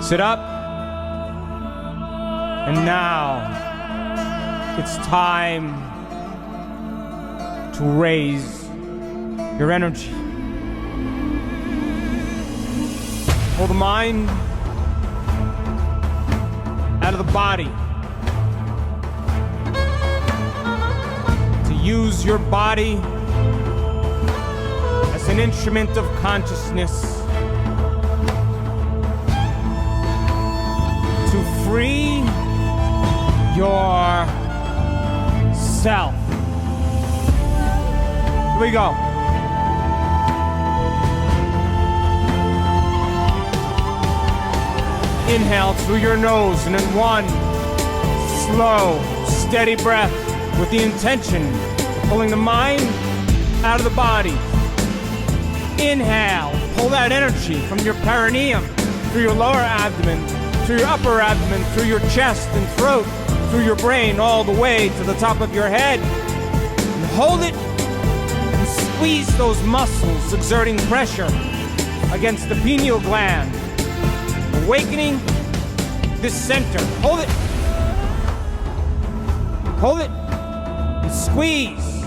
Sit up. And now it's time to raise your energy. Pull the mind out of the body. To use your body as an instrument of consciousness. To free yourself. Here we go. Inhale through your nose and in one slow, steady breath with the intention of pulling the mind out of the body. Inhale, pull that energy from your perineum through your lower abdomen, through your upper abdomen, through your chest and throat, through your brain, all the way to the top of your head. And hold it and squeeze those muscles exerting pressure against the pineal gland, awakening this center. Hold it. Hold it and squeeze.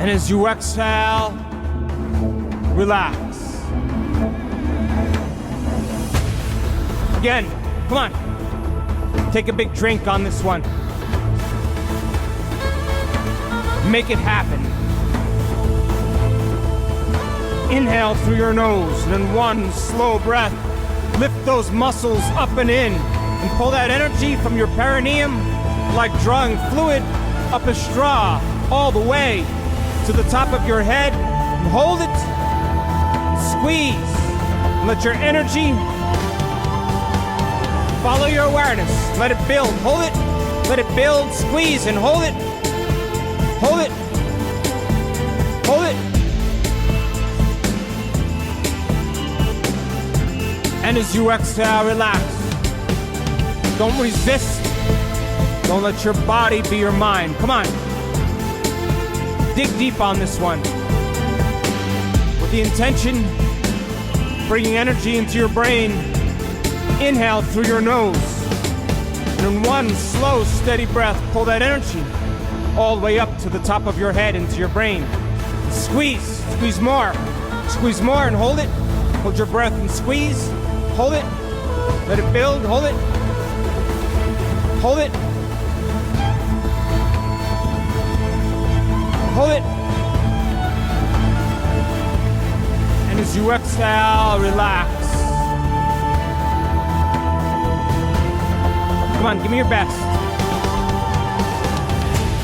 And as you exhale, relax. Again, come on. Take a big drink on this one. Make it happen. Inhale through your nose and in one slow breath, lift those muscles up and in and pull that energy from your perineum like drawing fluid up a straw all the way to the top of your head. And hold it, and squeeze, and let your energy follow your awareness. Let it build. Hold it. Let it build. Squeeze and hold it. Hold it. Hold it. And as you exhale, relax. Don't resist. Don't let your body be your mind. Come on. Dig deep on this one. With the intention, bringing energy into your brain. Inhale through your nose. And in one slow, steady breath, pull that energy all the way up to the top of your head into your brain. Squeeze. Squeeze more. Squeeze more and hold it. Hold your breath and squeeze. Hold it. Let it build. Hold it. Hold it. Hold it. And as you exhale, relax. Come on, give me your best.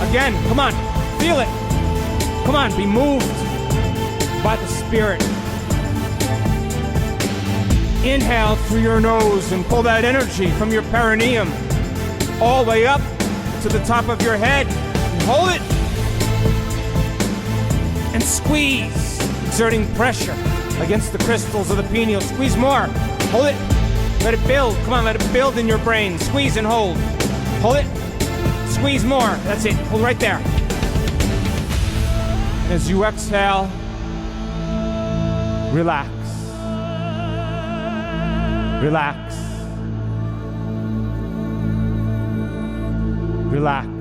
Again, come on, feel it. Come on, be moved by the Spirit. Inhale through your nose and pull that energy from your perineum all the way up to the top of your head. And hold it. And squeeze, exerting pressure against the crystals of the pineal. Squeeze more. Hold it. Let it build. Come on, let it build in your brain. Squeeze and hold. Hold it. Squeeze more. That's it. Hold right there. And as you exhale, relax. Relax. Relax.